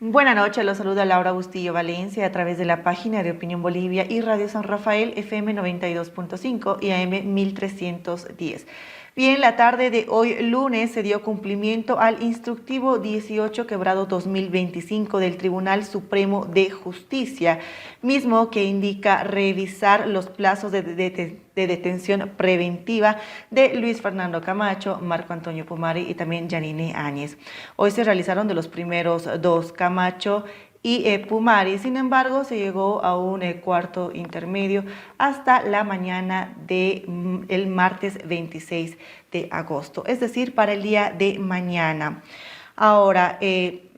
Buenas noches, los saluda Laura Bustillo Valencia a través de la página de Opinión Bolivia y Radio San Rafael FM 92.5 y AM 1310. Bien, la tarde de hoy lunes se dio cumplimiento al instructivo 18/2025 del Tribunal Supremo de Justicia, mismo que indica revisar los plazos de detención preventiva de Luis Fernando Camacho, Marco Antonio Pumari y también Yanine Áñez. Hoy se realizaron de los primeros dos, Camacho y Pumari. Sin embargo, se llegó a un cuarto intermedio hasta la mañana del martes 26 de agosto, es decir, para el día de mañana. Ahora,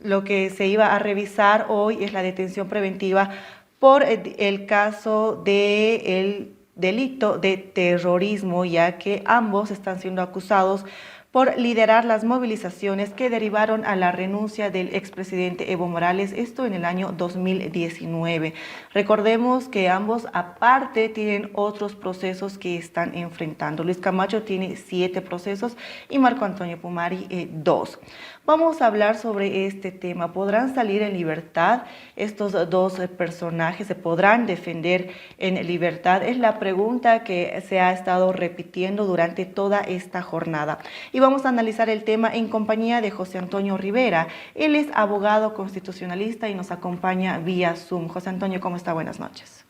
lo que se iba a revisar hoy es la detención preventiva por el caso del delito de terrorismo, ya que ambos están siendo acusados por liderar las movilizaciones que derivaron a la renuncia del expresidente Evo Morales, esto en el año 2019. Recordemos que ambos aparte tienen otros procesos que están enfrentando. Luis Camacho tiene 7 procesos y Marco Antonio Pumari 2. Vamos a hablar sobre este tema. ¿Podrán salir en libertad estos dos personajes? ¿Se podrán defender en libertad? Es la pregunta que se ha estado repitiendo durante toda esta jornada. Y vamos a analizar el tema en compañía de José Antonio Rivera. Él es abogado constitucionalista y nos acompaña vía Zoom. José Antonio, ¿cómo está? Buenas noches.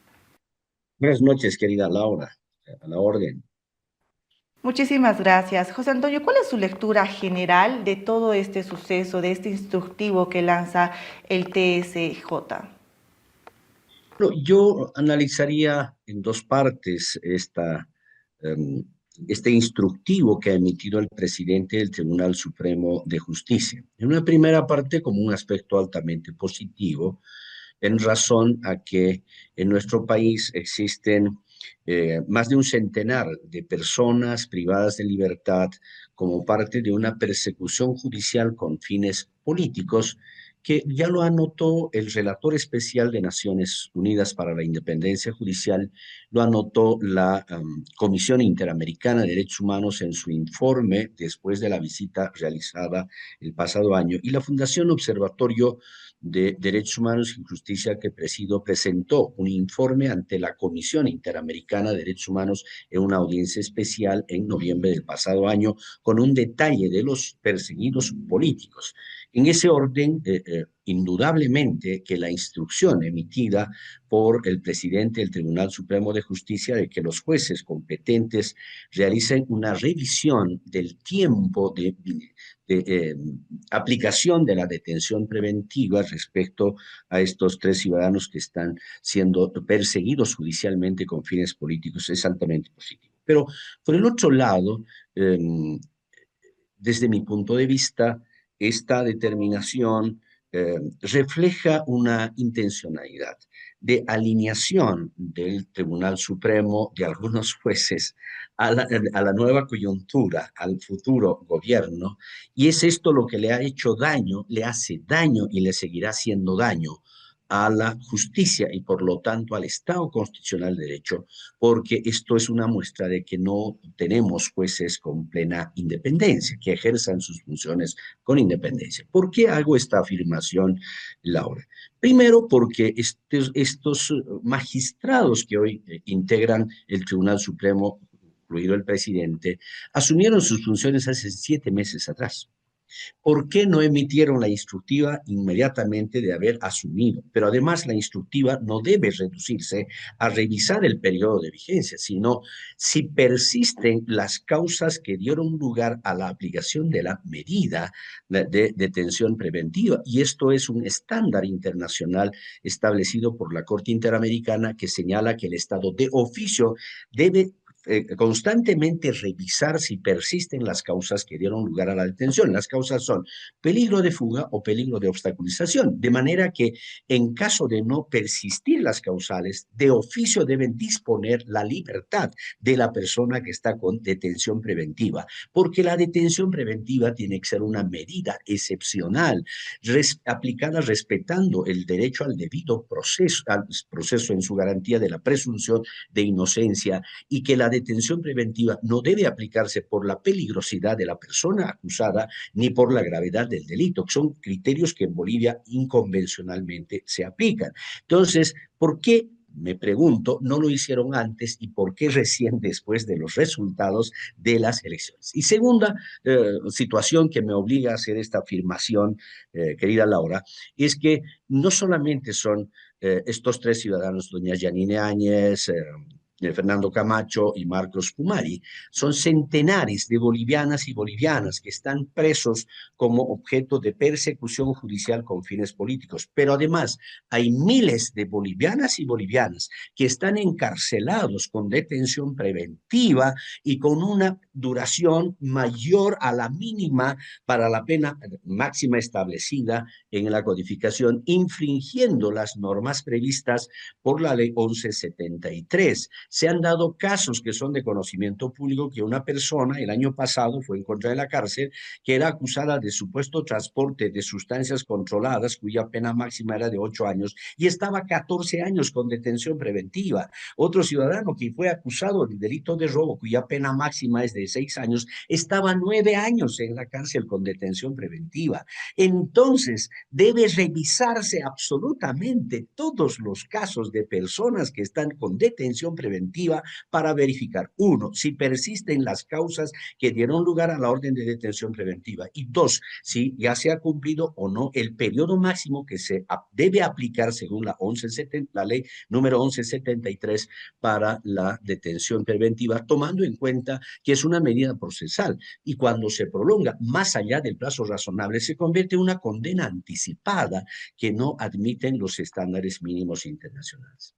Buenas noches, querida Laura, a la orden. Muchísimas gracias. José Antonio, ¿cuál es su lectura general de todo este suceso, de este instructivo que lanza el TSJ? Bueno, yo analizaría en dos partes em, este instructivo que ha emitido el presidente del Tribunal Supremo de Justicia. En una primera parte, como un aspecto altamente positivo, en razón a que en nuestro país existen más de un centenar de personas privadas de libertad como parte de una persecución judicial con fines políticos que ya lo anotó el relator especial de Naciones Unidas para la Independencia Judicial, lo anotó la Comisión Interamericana de Derechos Humanos en su informe después de la visita realizada el pasado año, y la Fundación Observatorio de Derechos Humanos y Justicia que presido presentó un informe ante la Comisión Interamericana de Derechos Humanos en una audiencia especial en noviembre del pasado año con un detalle de los perseguidos políticos. En ese orden, indudablemente que la instrucción emitida por el presidente del Tribunal Supremo de Justicia de que los jueces competentes realicen una revisión del tiempo de aplicación de la detención preventiva respecto a estos 3 ciudadanos que están siendo perseguidos judicialmente con fines políticos es altamente positivo. Pero por el otro lado, eh, desde mi punto de vista, esta determinación refleja una intencionalidad de alineación del Tribunal Supremo, de algunos jueces, a la nueva coyuntura, al futuro gobierno, y es esto lo que le ha hecho daño, le hace daño y le seguirá haciendo daño a la justicia y por lo tanto al Estado constitucional de derecho, porque esto es una muestra de que no tenemos jueces con plena independencia, que ejerzan sus funciones con independencia. ¿Por qué hago esta afirmación, Laura? Primero, porque estos magistrados que hoy integran el Tribunal Supremo, incluido el presidente, asumieron sus funciones hace 7 meses atrás. ¿Por qué no emitieron la instructiva inmediatamente de haber asumido? Pero además la instructiva no debe reducirse a revisar el periodo de vigencia, sino si persisten las causas que dieron lugar a la aplicación de la medida de detención preventiva. Y esto es un estándar internacional establecido por la Corte Interamericana que señala que el Estado de oficio debe constantemente revisar si persisten las causas que dieron lugar a la detención. Las causas son peligro de fuga o peligro de obstaculización, de manera que en caso de no persistir las causales, de oficio deben disponer la libertad de la persona que está con detención preventiva, porque la detención preventiva tiene que ser una medida excepcional, aplicada respetando el derecho al proceso en su garantía de la presunción de inocencia, y que la detención preventiva no debe aplicarse por la peligrosidad de la persona acusada ni por la gravedad del delito, que son criterios que en Bolivia inconvencionalmente se aplican. Entonces, ¿por qué? Me pregunto, no lo hicieron antes y por qué recién después de los resultados de las elecciones. Y segunda situación que me obliga a hacer esta afirmación, querida Laura, es que no solamente son estos tres ciudadanos, doña Yanine Áñez, Fernando Camacho y Marcos Pumari. Son centenares de bolivianas y bolivianas que están presos como objeto de persecución judicial con fines políticos. Pero además hay miles de bolivianas y bolivianas que están encarcelados con detención preventiva y con una duración mayor a la mínima para la pena máxima establecida en la codificación, infringiendo las normas previstas por la ley 1173. Se han dado casos que son de conocimiento público que una persona el año pasado fue encontrada en la cárcel que era acusada de supuesto transporte de sustancias controladas cuya pena máxima era de 8 años y estaba 14 años con detención preventiva. Otro ciudadano que fue acusado de delito de robo cuya pena máxima es de 6 años estaba 9 años en la cárcel con detención preventiva. Entonces, debe revisarse absolutamente todos los casos de personas que están con detención preventiva para verificar, uno, si persisten las causas que dieron lugar a la orden de detención preventiva y dos, si ya se ha cumplido o no el periodo máximo que se debe aplicar según la ley número 1173 para la detención preventiva, tomando en cuenta que es una medida procesal y cuando se prolonga más allá del plazo razonable se convierte en una condena anticipada que no admiten los estándares mínimos internacionales.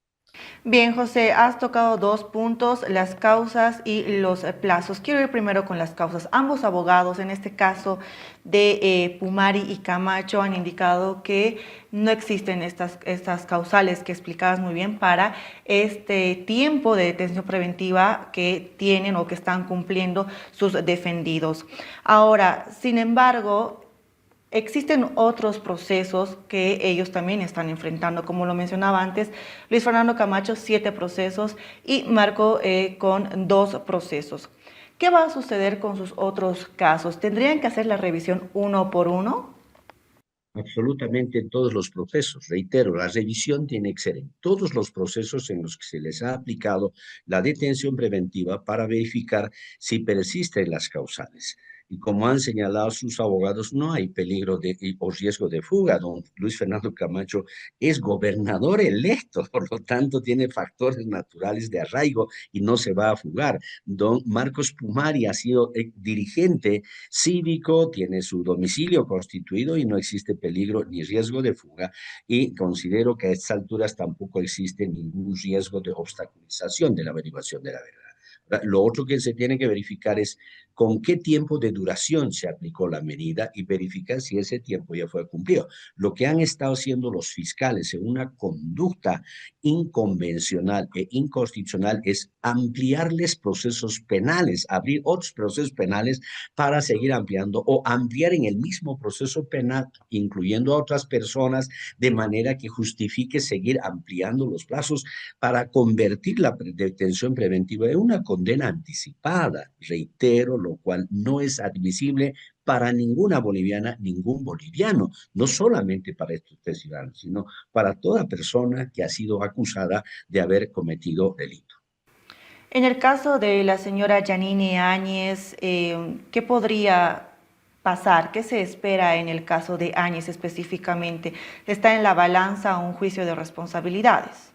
Bien, José, has tocado dos puntos, las causas y los plazos. Quiero ir primero con las causas. Ambos abogados, en este caso de Pumari y Camacho, han indicado que no existen estas causales que explicabas muy bien para este tiempo de detención preventiva que tienen o que están cumpliendo sus defendidos. Ahora, sin embargo, existen otros procesos que ellos también están enfrentando, como lo mencionaba antes, Luis Fernando Camacho, 7 procesos y Marco con 2 procesos. ¿Qué va a suceder con sus otros casos? ¿Tendrían que hacer la revisión uno por uno? Absolutamente en todos los procesos. Reitero, la revisión tiene que ser en todos los procesos en los que se les ha aplicado la detención preventiva para verificar si persisten las causales. Y como han señalado sus abogados, no hay peligro o riesgo de fuga. Don Luis Fernando Camacho es gobernador electo, por lo tanto tiene factores naturales de arraigo y no se va a fugar. Don Marcos Pumari ha sido dirigente cívico, tiene su domicilio constituido y no existe peligro ni riesgo de fuga y considero que a estas alturas tampoco existe ningún riesgo de obstaculización de la averiguación de la verdad. Lo otro que se tiene que verificar es con qué tiempo de duración se aplicó la medida y verificar si ese tiempo ya fue cumplido. Lo que han estado haciendo los fiscales en una conducta inconvencional e inconstitucional es ampliarles procesos penales, abrir otros procesos penales para seguir ampliando o ampliar en el mismo proceso penal, incluyendo a otras personas, de manera que justifique seguir ampliando los plazos para convertir la detención preventiva en una condena anticipada, reitero, lo cual no es admisible para ninguna boliviana, ningún boliviano, no solamente para estos tres ciudadanos, sino para toda persona que ha sido acusada de haber cometido delito. En el caso de la señora Yanine Áñez, ¿qué podría pasar? ¿Qué se espera en el caso de Áñez específicamente? ¿Está en la balanza un juicio de responsabilidades?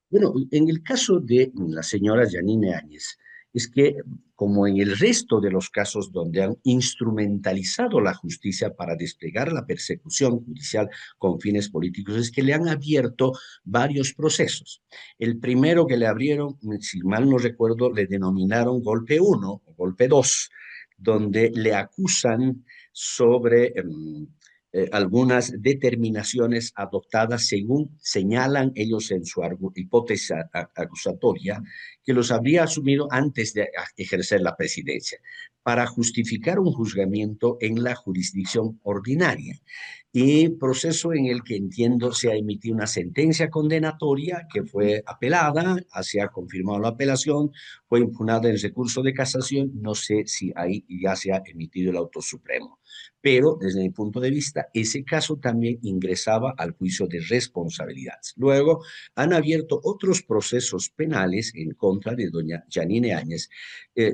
Bueno, en el caso de la señora Yanine Áñez, es que como en el resto de los casos donde han instrumentalizado la justicia para desplegar la persecución judicial con fines políticos, es que le han abierto varios procesos. El primero que le abrieron, si mal no recuerdo, le denominaron golpe 1 o golpe 2, donde le acusan sobre algunas determinaciones adoptadas según señalan ellos en su hipótesis acusatoria, que los habría asumido antes de ejercer la presidencia, para justificar un juzgamiento en la jurisdicción ordinaria. y proceso en el que entiendo se ha emitido una sentencia condenatoria que fue apelada, se ha confirmado la apelación, fue impugnada en el recurso de casación, no sé si ahí ya se ha emitido el auto supremo. Pero desde mi punto de vista, ese caso también ingresaba al juicio de responsabilidades. Luego han abierto otros procesos penales en contra de doña Janine Áñez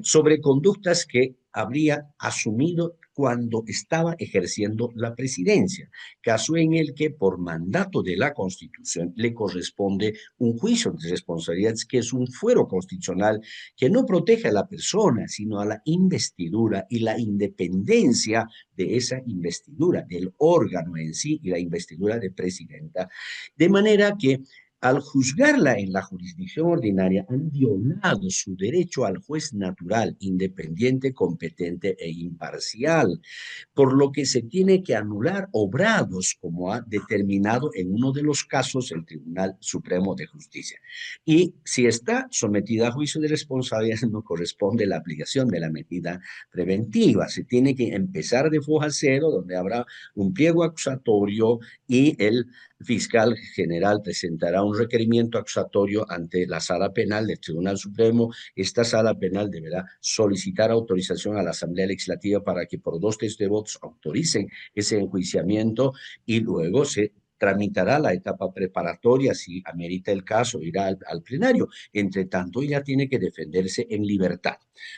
sobre conductas que habría asumido cuando estaba ejerciendo la presidencia, caso en el que por mandato de la Constitución le corresponde un juicio de responsabilidades, que es un fuero constitucional que no protege a la persona, sino a la investidura y la independencia de esa investidura, del órgano en sí y la investidura de presidenta. De manera que al juzgarla en la jurisdicción ordinaria, han violado su derecho al juez natural, independiente, competente e imparcial, por lo que se tiene que anular obrados, como ha determinado en uno de los casos el Tribunal Supremo de Justicia. Y si está sometida a juicio de responsabilidad, no corresponde la aplicación de la medida preventiva. Se tiene que empezar de foja cero, donde habrá un pliego acusatorio y el fiscal general presentará un requerimiento acusatorio ante la sala penal del Tribunal Supremo. Esta sala penal deberá solicitar autorización a la Asamblea Legislativa para que por 2/3 de votos autoricen ese enjuiciamiento y luego se tramitará la etapa preparatoria, si amerita el caso, irá al plenario. Entre tanto, ella tiene que defenderse en libertad.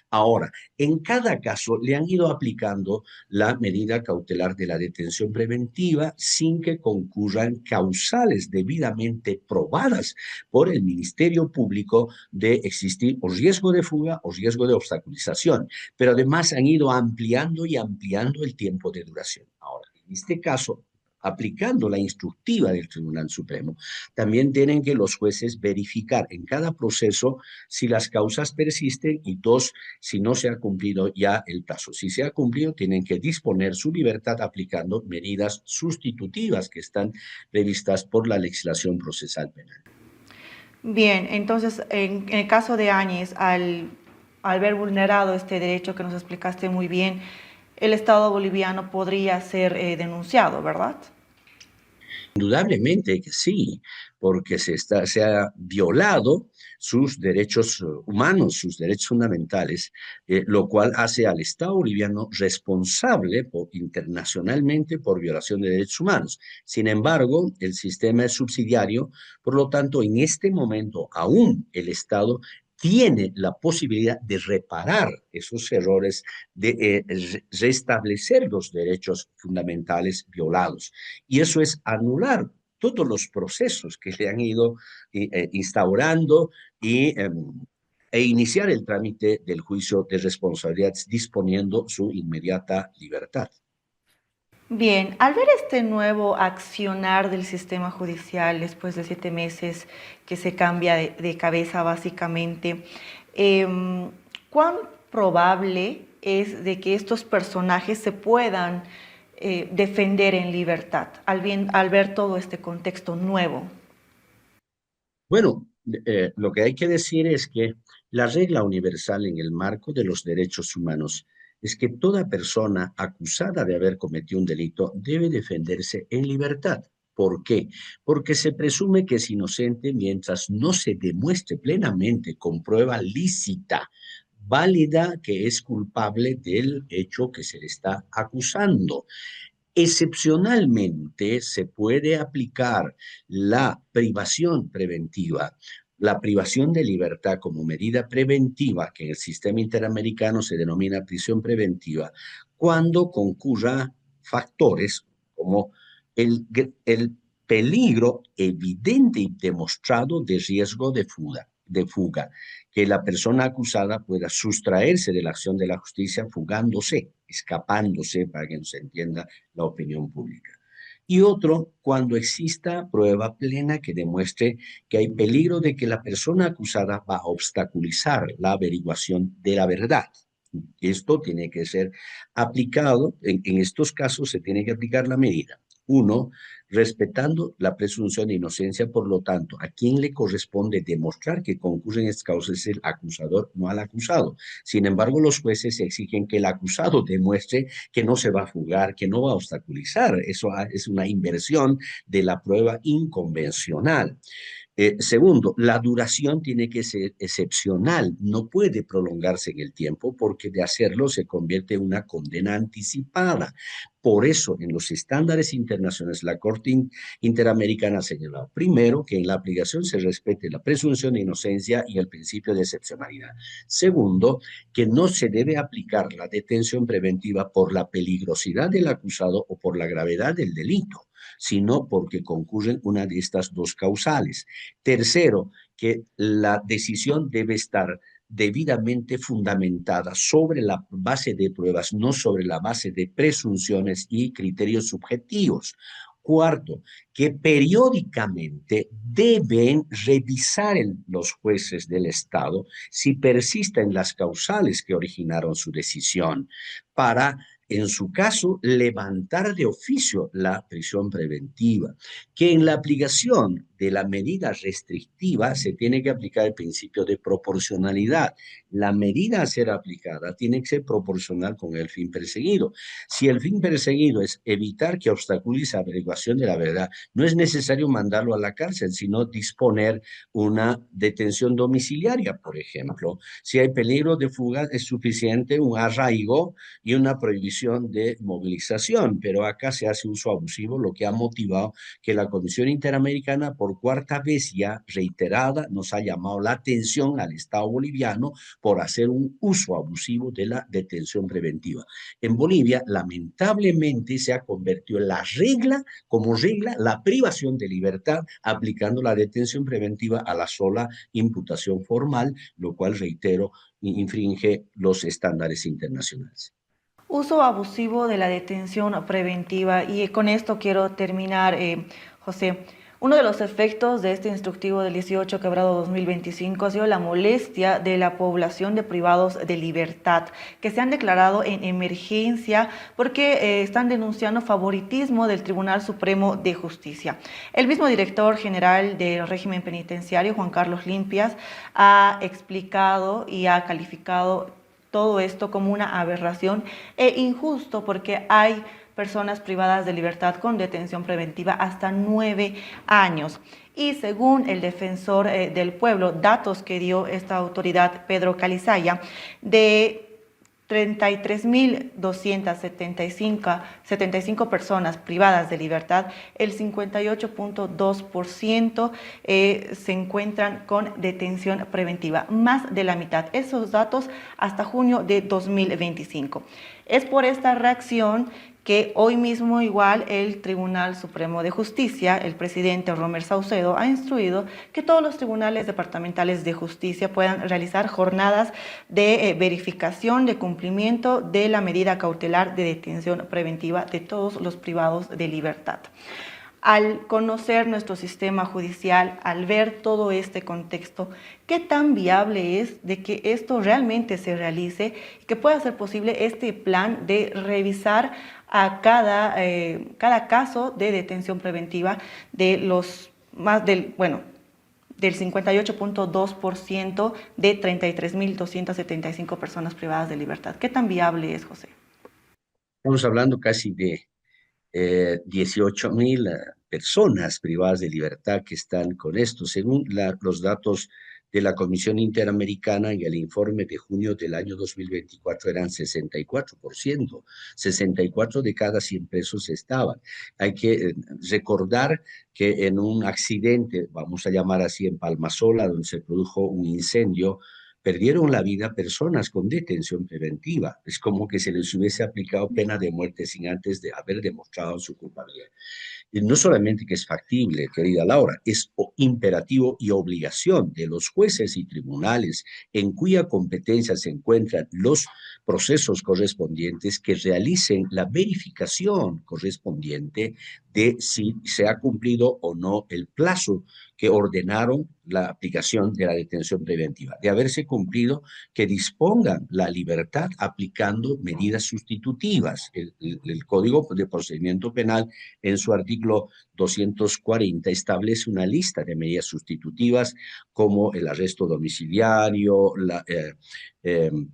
Ahora, en cada caso le han ido aplicando la medida cautelar de la detención preventiva sin que concurran causales debidamente probadas por el Ministerio Público de existir o riesgo de fuga o riesgo de obstaculización. Pero además han ido ampliando y ampliando el tiempo de duración. Ahora, en este caso, aplicando la instructiva del Tribunal Supremo, también tienen que los jueces verificar en cada proceso si las causas persisten y dos, si no se ha cumplido ya el plazo. Si se ha cumplido, tienen que disponer su libertad aplicando medidas sustitutivas que están previstas por la legislación procesal penal. Bien, entonces, en el caso de Áñez, al ver vulnerado este derecho que nos explicaste muy bien, el Estado boliviano podría ser denunciado, ¿verdad? Indudablemente que sí, porque se ha violado sus derechos humanos, sus derechos fundamentales, lo cual hace al Estado boliviano responsable internacionalmente por violación de derechos humanos. Sin embargo, el sistema es subsidiario, por lo tanto, en este momento aún el Estado tiene la posibilidad de reparar esos errores, de restablecer los derechos fundamentales violados. Y eso es anular todos los procesos que se han ido instaurando e iniciar el trámite del juicio de responsabilidades disponiendo su inmediata libertad. Bien, al ver este nuevo accionar del sistema judicial después de 7 meses que se cambia de cabeza básicamente, ¿cuán probable es de que estos personajes se puedan defender en libertad al ver todo este contexto nuevo? Bueno, lo que hay que decir es que la regla universal en el marco de los derechos humanos es que toda persona acusada de haber cometido un delito debe defenderse en libertad. ¿Por qué? Porque se presume que es inocente mientras no se demuestre plenamente con prueba lícita, válida, que es culpable del hecho que se le está acusando. Excepcionalmente se puede aplicar la privación preventiva, la privación de libertad como medida preventiva, que en el sistema interamericano se denomina prisión preventiva, cuando concurra factores como el peligro evidente y demostrado de riesgo de fuga, que la persona acusada pueda sustraerse de la acción de la justicia fugándose, escapándose, para que se entienda la opinión pública. Y otro, cuando exista prueba plena que demuestre que hay peligro de que la persona acusada va a obstaculizar la averiguación de la verdad. Esto tiene que ser aplicado, en estos casos se tiene que aplicar la medida. Uno, respetando la presunción de inocencia, por lo tanto, a quien le corresponde demostrar que concurren estas causas es el acusador, no al acusado. Sin embargo, los jueces exigen que el acusado demuestre que no se va a fugar, que no va a obstaculizar. Eso es una inversión de la prueba inconvencional. Segundo, la duración tiene que ser excepcional, no puede prolongarse en el tiempo porque de hacerlo se convierte en una condena anticipada. Por eso, en los estándares internacionales, la Corte Interamericana ha señalado, primero, que en la aplicación se respete la presunción de inocencia y el principio de excepcionalidad. Segundo, que no se debe aplicar la detención preventiva por la peligrosidad del acusado o por la gravedad del delito, sino porque concurren una de estas dos causales. Tercero, que la decisión debe estar debidamente fundamentada sobre la base de pruebas, no sobre la base de presunciones y criterios subjetivos. Cuarto, que periódicamente deben revisar los jueces del Estado si persisten las causales que originaron su decisión para, en su caso, levantar de oficio la prisión preventiva, que en la aplicación de la medida restrictiva se tiene que aplicar el principio de proporcionalidad. La medida a ser aplicada tiene que ser proporcional con el fin perseguido. Si el fin perseguido es evitar que obstaculice la averiguación de la verdad, no es necesario mandarlo a la cárcel, sino disponer una detención domiciliaria, por ejemplo. Si hay peligro de fuga, es suficiente un arraigo y una prohibición de movilización, pero acá se hace uso abusivo, lo que ha motivado que la Comisión Interamericana por cuarta vez ya reiterada nos ha llamado la atención al Estado boliviano por hacer un uso abusivo de la detención preventiva. En Bolivia, lamentablemente, se ha convertido en la regla, como regla, la privación de libertad, aplicando la detención preventiva a la sola imputación formal, lo cual, reitero, infringe los estándares internacionales. Uso abusivo de la detención preventiva. Y con esto quiero terminar, José. Uno de los efectos de este instructivo del 18 quebrado 2025 ha sido la molestia de la población de privados de libertad que se han declarado en emergencia porque están denunciando favoritismo del Tribunal Supremo de Justicia. El mismo director general del régimen penitenciario, Juan Carlos Limpias, ha explicado y ha calificado todo esto como una aberración e injusto porque hay personas privadas de libertad con detención preventiva hasta 9 años. Y según el defensor del pueblo, datos que dio esta autoridad, Pedro Calizaya, de 33.275 personas privadas de libertad, el 58.2% se encuentran con detención preventiva, más de la mitad. Esos datos hasta junio de 2025. Es por esta reacción que hoy mismo igual el Tribunal Supremo de Justicia, el presidente Romer Saucedo, ha instruido que todos los tribunales departamentales de justicia puedan realizar jornadas de verificación de cumplimiento de la medida cautelar de detención preventiva de todos los privados de libertad. Al conocer nuestro sistema judicial, al ver todo este contexto, ¿qué tan viable es de que esto realmente se realice y que pueda ser posible este plan de revisar a cada caso de detención preventiva de los más del 58.2% de 33.275 personas privadas de libertad? ¿Qué tan viable es, José? Estamos hablando casi de 18.000 personas privadas de libertad que están con esto, según los datos de la Comisión Interamericana en el informe de junio del año 2024 eran 64%, 64 de cada 100 presos estaban. Hay que recordar que en un accidente, vamos a llamar así, en Palmasola, donde se produjo un incendio, perdieron la vida personas con detención preventiva. Es como que se les hubiese aplicado pena de muerte sin antes de haber demostrado su culpabilidad. Y no solamente que es factible, querida Laura, es imperativo y obligación de los jueces y tribunales en cuya competencia se encuentran los procesos correspondientes que realicen la verificación correspondiente de si se ha cumplido o no el plazo que ordenaron la aplicación de la detención preventiva. De haberse cumplido, que dispongan la libertad aplicando medidas sustitutivas. El Código de Procedimiento Penal, en su artículo 240, establece una lista de medidas sustitutivas como el arresto domiciliario, la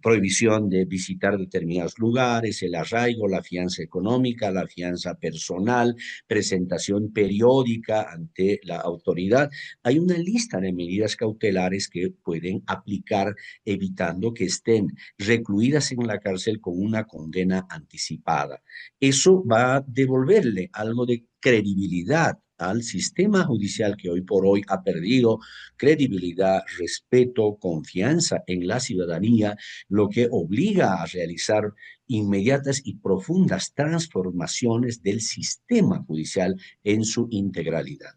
prohibición de visitar determinados lugares, el arraigo, la fianza económica, la fianza personal, presentación periódica ante la autoridad. Hay una lista de medidas cautelares que pueden aplicar evitando que estén recluidas en la cárcel con una condena anticipada. Eso va a devolverle algo de credibilidad al sistema judicial que hoy por hoy ha perdido credibilidad, respeto, confianza en la ciudadanía, lo que obliga a realizar inmediatas y profundas transformaciones del sistema judicial en su integralidad.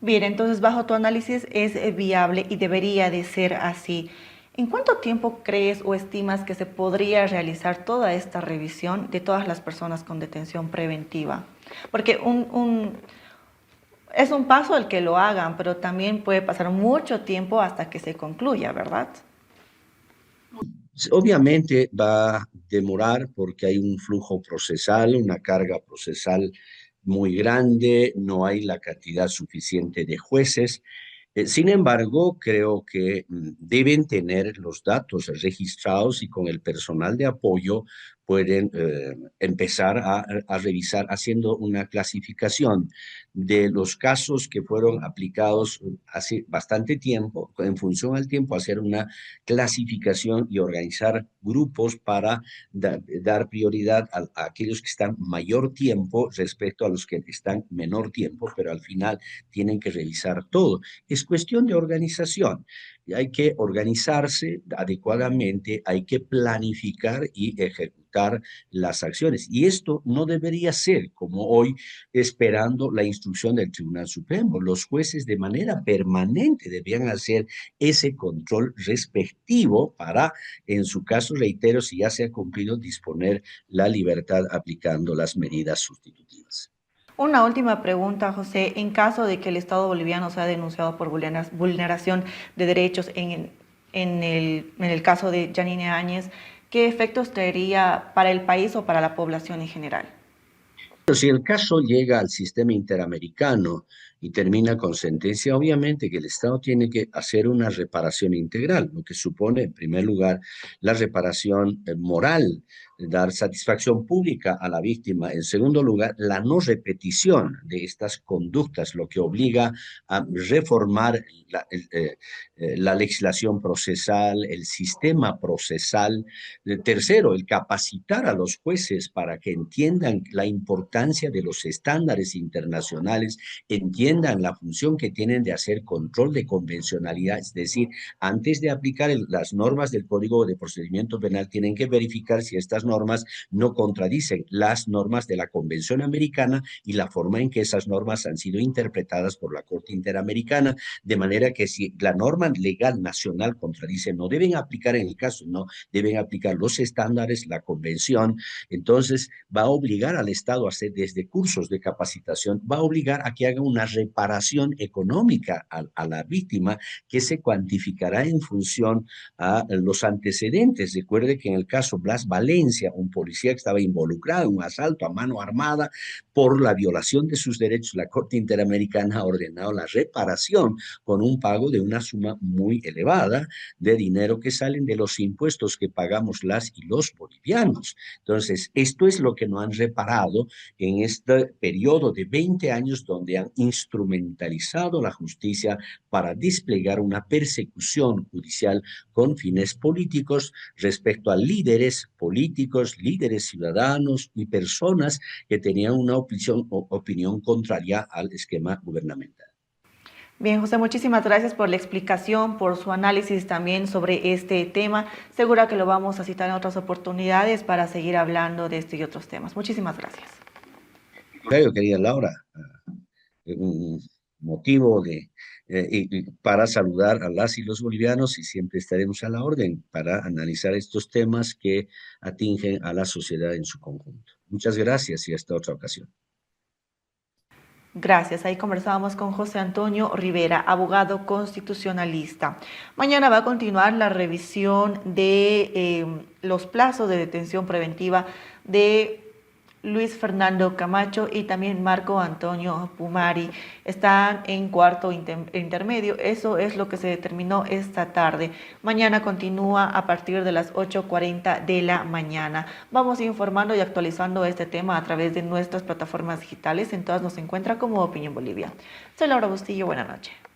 Bien, entonces bajo tu análisis es viable y debería de ser así. ¿En cuánto tiempo crees o estimas que se podría realizar toda esta revisión de todas las personas con detención preventiva? Porque es un paso el que lo hagan, pero también puede pasar mucho tiempo hasta que se concluya, ¿verdad? Obviamente va a demorar porque hay un flujo procesal, una carga procesal muy grande, no hay la cantidad suficiente de jueces. Sin embargo, creo que deben tener los datos registrados y con el personal de apoyo pueden empezar a revisar haciendo una clasificación de los casos que fueron aplicados hace bastante tiempo, en función al tiempo, hacer una clasificación y organizar grupos para dar prioridad a aquellos que están mayor tiempo respecto a los que están menor tiempo, pero al final tienen que revisar todo. Es cuestión de organización. Y hay que organizarse adecuadamente, hay que planificar y ejecutar las acciones. Y esto no debería ser como hoy esperando la instrucción del Tribunal Supremo. Los jueces de manera permanente debían hacer ese control respectivo para, en su caso, reitero, si ya se ha cumplido, disponer la libertad aplicando las medidas sustitutivas. Una última pregunta, José. En caso de que el Estado boliviano sea denunciado por vulneración de derechos en el caso de Yanine Áñez, ¿qué efectos traería para el país o para la población en general? Pero si el caso llega al sistema interamericano y termina con sentencia, obviamente que el Estado tiene que hacer una reparación integral, lo que supone, en primer lugar, la reparación moral, dar satisfacción pública a la víctima. En segundo lugar, la no repetición de estas conductas, lo que obliga a reformar la legislación procesal, el sistema procesal. Tercero, el capacitar a los jueces para que entiendan la importancia de los estándares internacionales, entiendan la función que tienen de hacer control de convencionalidad, es decir, antes de aplicar las normas del Código de Procedimiento Penal, tienen que verificar si estas normas no contradicen las normas de la Convención Americana y la forma en que esas normas han sido interpretadas por la Corte Interamericana, de manera que si la norma legal nacional contradice, no deben aplicar en el caso, no deben aplicar los estándares, la convención. Entonces va a obligar al Estado a hacer desde cursos de capacitación, va a obligar a que haga una reparación económica a la víctima que se cuantificará en función a los antecedentes. Recuerde que en el caso Blas Valencia, un policía que estaba involucrado en un asalto a mano armada por la violación de sus derechos, la Corte Interamericana ha ordenado la reparación con un pago de una suma muy elevada de dinero que salen de los impuestos que pagamos las y los bolivianos. Entonces, esto es lo que no han reparado en este periodo de 20 años donde han instrumentalizado la justicia para desplegar una persecución judicial con fines políticos respecto a líderes políticos, líderes ciudadanos y personas que tenían una opinión contraria al esquema gubernamental. Bien, José, muchísimas gracias por la explicación, por su análisis también sobre este tema. Seguro que lo vamos a citar en otras oportunidades para seguir hablando de este y otros temas. Muchísimas gracias. Claro, querida Laura, un motivo para saludar a las y los bolivianos y siempre estaremos a la orden para analizar estos temas que atingen a la sociedad en su conjunto. Muchas gracias y hasta otra ocasión. Gracias. Ahí conversábamos con José Antonio Rivera, abogado constitucionalista. Mañana va a continuar la revisión de los plazos de detención preventiva de Luis Fernando Camacho y también Marco Antonio Pumari. Están en cuarto intermedio. Eso es lo que se determinó esta tarde. Mañana continúa a partir de las 8:40 de la mañana. Vamos informando y actualizando este tema a través de nuestras plataformas digitales. En todas nos encuentra como Opinión Bolivia. Soy Laura Bustillo. Buenas noches.